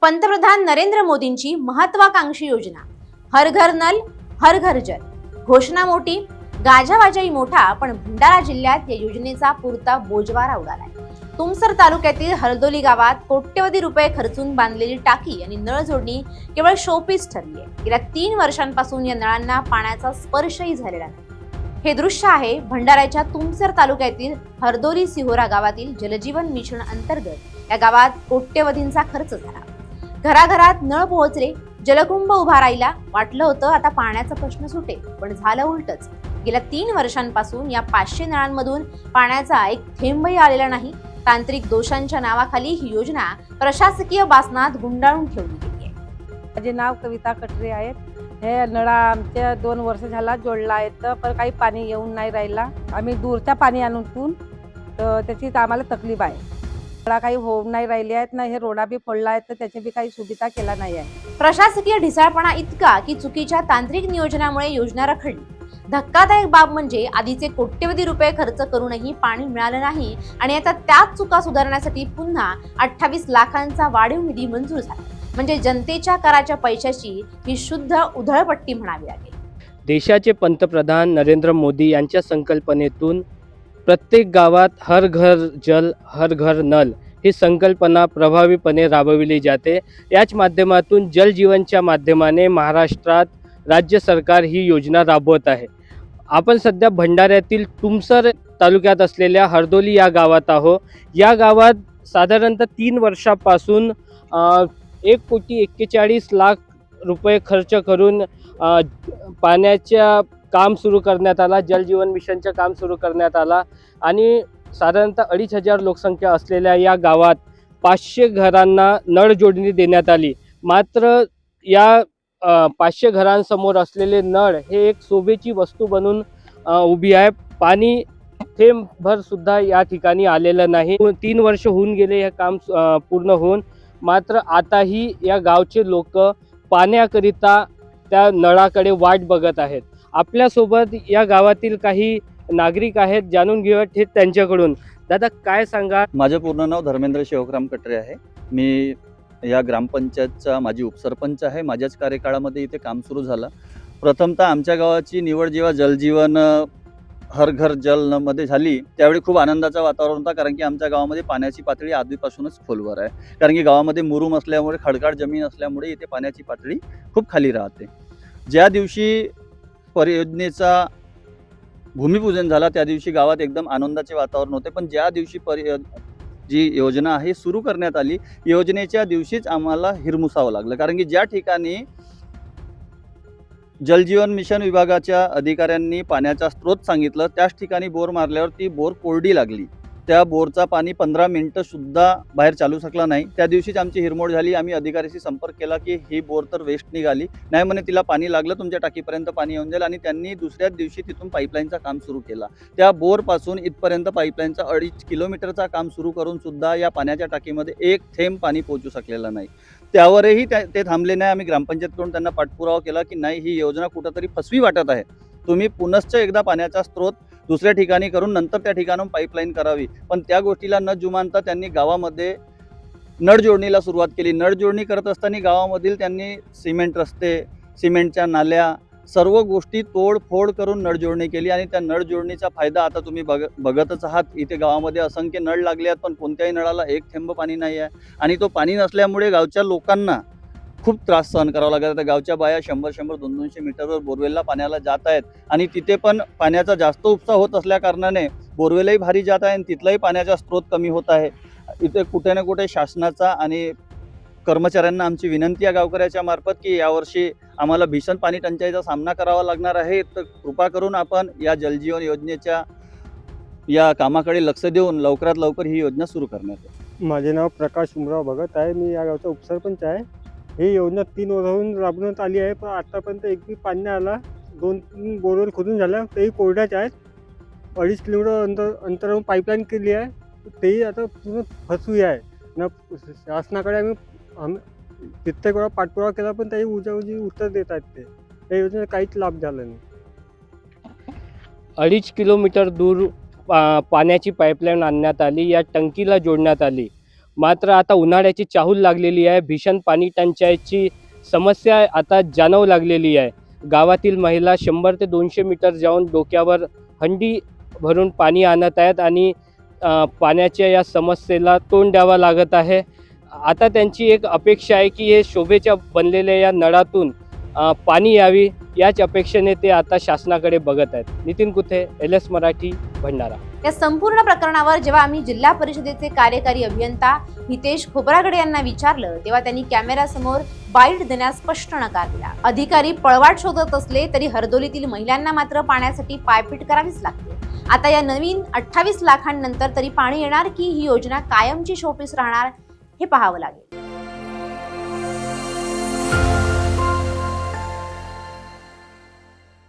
पंतप्रधान नरेंद्र मोदींची महत्वाकांक्षी योजना हर घर नल हर घर जल. घोषणा मोठी, गाजावाजाही मोठा, पण भंडारा जिल्ह्यात या योजनेचा पुरता बोजवारा उडालाय. तुमसर तालुक्यातील हरदोली गावात कोट्यवधी रुपये खर्चून बांधलेली टाकी आणि नळ जोडणी केवळ शोपीस ठरली आहे. गेल्या 3 वर्षांपासून या नळांना पाण्याचा स्पर्शही झालेला नाही. हे दृश्य आहे भंडाऱ्याच्या तुमसर तालुक्यातील हरदोली सिहोरा गावातील जलजीवन मिशन अंतर्गत. या गावात कोट्यवधींचा खर्च झाला. घराघरात नळ पोहोचले, जलकुंभ उभा राहिला. वाटलं होतं आता पाण्याचा प्रश्न सुटेल, पण झालं उलटच. गेल्या 3 वर्षांपासून या 500 नळांमधून पाण्याचा एक थेंबही आलेला नाही. तांत्रिक दोषांच्या नावाखाली ही योजना प्रशासकीय बासनात गुंडाळून ठेवली गेली आहे. माझे नाव कविता कटरे आहेत. हे नळा आमच्या 2 वर्ष झाला जोडला आहेत, पण काही पाणी येऊन नाही राहिला. आम्ही दूरच्या पाणी आणून तर त्याची आम्हाला तकलीफ आहे. नळा काही होऊन नाही राहिले आहेत ना, हे रोडा बी पडला आहेत तर त्याची बी काही सुविधा केला नाही आहे. प्रशासकीय ढिसाळपणा इतका की चुकीच्या तांत्रिक नियोजनामुळे योजना रखडली. धक्कादायक बाब म्हणजे आधीचे कोट्यवधी रुपये खर्च करूनही पाणी मिळालं नाही आणि आता त्याच चुका सुधारण्यासाठी पुन्हा 28 लाखांचा वाढीव निधी मंजूर झाला. म्हणजे जनतेच्या कराच्या पैशाची ही शुद्ध उधळपट्टी म्हणावी लागेल. देशाचे पंतप्रधान नरेंद्र मोदी यांच्या संकल्पनेतून प्रत्येक गावात हर घर जल हर घर नल ही संकल्पना प्रभावीपणे राबविली जाते. याच माध्यमातून जल जीवनच्या माध्यमाने महाराष्ट्रात राज्य सरकार ही योजना राबवत आहे. आपण सध्या भंडाऱ्यातील तुमसर तालुक्यात असलेल्या हरदोली या गावात आहो. या गावात साधारणतः 3 वर्षापासून 1,41,00,00,000 रुपये खर्च करून पाण्याच्या काम सुरू करण्यात आला. जलजीवन मिशनचं काम सुरू करण्यात आला आणि साधारणतः 2,500 लोकसंख्या असलेल्या या गावात 500 घरांना नळ जोडणी देण्यात आली. मात्र या 500 घरांसमोर असलेले नळ हे एक शोभेची वस्तू बनून उभी आहे. पाणी थेंबभर सुद्धा या ठिकाणी आलेलं नाही. 3 वर्ष होऊन गेले हे काम पूर्ण होऊन, मात्र आताही या गावचे लोक पाण्याकरिता त्या नळाकडे वाट बघत आहेत. आपल्यासोबत या गावातील काही नागरिक आहेत, जाणून घेऊया थेट त्यांच्याकडून. दादा, काय सांगा? माझं पूर्ण नाव धर्मेंद्र शिवराम कटरे आहे. मी या ग्रामपंचायतचा माजी उपसरपंच आहे. माझ्याच कार्यकाळामध्ये इथे काम सुरू झालं. प्रथमतः आमच्या गावाची निवड जेव्हा जलजीवन हर घर जलमध्ये झाली त्यावेळी खूप आनंदाचं वातावरण होता, कारण की आमच्या गावामध्ये पाण्याची पातळी आधीपासूनच खोलवर आहे. कारण की गावामध्ये मुरूम असल्यामुळे, खडकाळ जमीन असल्यामुळे इथे पाण्याची पातळी खूप खाली राहते. ज्या दिवशी परियोजनेचा भूमिपूजन झाला त्या दिवशी गावात एकदम आनंदाचे वातावरण होते. पण ज्या दिवशी जी योजना आहे सुरू करण्यात आली, योजनेच्या दिवशीच आम्हाला हिरमुसावं लागलं. कारण की ज्या ठिकाणी जलजीवन मिशन विभागाच्या अधिकाऱ्यांनी पाण्याचा स्रोत सांगितलं त्याच ठिकाणी बोर मारल्यावर ती बोर कोरडी लागली. त्या बोरचा पाणी 15 मिनिटं सुद्धा बाहेर चालू शकला नाही. त्या दिवशीच आमची हिरमोड झाली. आम्ही अधिकाऱ्याशी संपर्क केला की ही बोर तर वेस्ट निघाली. नाही म्हणे, तिला पाणी लागलं, तुमच्या टाकीपर्यंत पाणी येऊन जाईल. आणि त्यांनी दुसऱ्याच दिवशी तिथून पाईपलाईनचं काम सुरू केलं. त्या बोरपासून इथपर्यंत पाईपलाईनचं 2.5 किलोमीटरचं काम सुरू करून सुद्धा या पाण्याच्या टाकीमध्ये एक थेंब पाणी पोहोचू शकलेलं नाही. त्यावरही ते थांबले नाही. आम्ही ग्रामपंचायतकडून त्यांना पाठपुरावा केला की नाही, ही योजना कुठंतरी फसवी वाटत आहे. तुम्ही पुनश्च एकदा पाण्याचा स्रोत दुसऱ्या ठिकाणी करून नंतर त्या ठिकाणून पाईपलाईन करावी. पण त्या गोष्टीला न जुमानता त्यांनी गावामध्ये नळ जोडणीला सुरुवात केली. नळ जोडणी करत असताना गावामधील त्यांनी सिमेंट रस्ते, सिमेंटच्या नाल्या, सर्व गोष्टी तोडफोड करून नळ जोडणी केली. आणि त्या नळ जोडणीचा फायदा आता तुम्ही बघतच आहात. इथे गावामध्ये असंख्य नळ लागले आहेत, पण कोणत्याही नळाला एक थेंब पाणी नाही आहे. आणि तो पाणी नसल्यामुळे गावच्या लोकांना खूप त्रास सहन करावा लागत. गावच्या बाया 100-100, 200-200 मीटरवर बोरवेलला पाण्याला जात आहेत. आणि तिथे पण पाण्याचा जास्त उपसा होत असल्या कारणाने बोरवेलही भारी जात आहे आणि तिथलाही पाण्याचा स्रोत कमी होत आहे. इथे कुठे ना कुठे शासनाचा आणि कर्मचाऱ्यांना आमची विनंती आहे गावकऱ्याच्या मार्फत की यावर्षी आम्हाला भीषण पाणी टंचाईचा सामना करावा लागणार आहे. तर कृपा करून आपण या जलजीवन योजनेच्या या कामाकडे लक्ष देऊन लवकरात लवकर ही योजना सुरू करण्यात येईल. माझे नाव प्रकाश उमराव भगत आहे. मी या गावचा उपसरपंच आहे. ही योजना 3 वर्षाहून राबवण्यात आली आहे, पण आतापर्यंत एक बी पाणी नाही आला. 2-3 बोरवेल खोदून झाल्या, तेही कोरड्याच आहेत. 2.5 किलोमीटर अंतरावरून पाईपलाईन केली आहे, तेही आता पूर्ण फसवी आहे ना. शासनाकडे आम्ही कित्येक वेळा पाठपुरावा केला, पण त्याही उजावजी उत्तर देत आहेत. त्या योजनेचा काहीच लाभ झाला नाही. 2.5 किलोमीटर दूर पाण्याची पाईपलाईन आणण्यात आली, या टंकीला जोडण्यात आली. मात्र आता उन्हाळ्याची चाहूल लागलेली आहे. भीषण पाणी टंचाईची समस्या आता जाणवू लागलेली आहे. गावातील महिला 100 ते 200 मीटर जाऊन डोक्यावर हंडी भरून पाणी आणत आहेत आणि पाण्याच्या या समस्येला तोंड द्यावं लागत आहे. आता त्यांची एक अपेक्षा आहे की हे शोभेच्या बनलेल्या या नळातून पाणी यावी, याच अपेक्षेने ते आता शासनाकडे बघत आहेत. नितीन कुथे, LS मराठी, भंडारा. या संपूर्ण प्रकरणावर जेव्हा आम्ही जिल्हा परिषदेचे कार्यकारी अभियंता हितेश खोब्रागडे यांना विचारलं तेव्हा त्यांनी कॅमेऱ्यासमोर बाईट देण्यास स्पष्ट नकार दिला. अधिकारी पळवाट शोधत असले तरी हरदोलीतील महिलांना मात्र पाण्यासाठी पायपीट करावीच लागते. आता या नवीन 28 लाखांनंतर तरी पाणी येणार की ही योजना कायमची शोपीस राहणार हे पाहावं लागेल.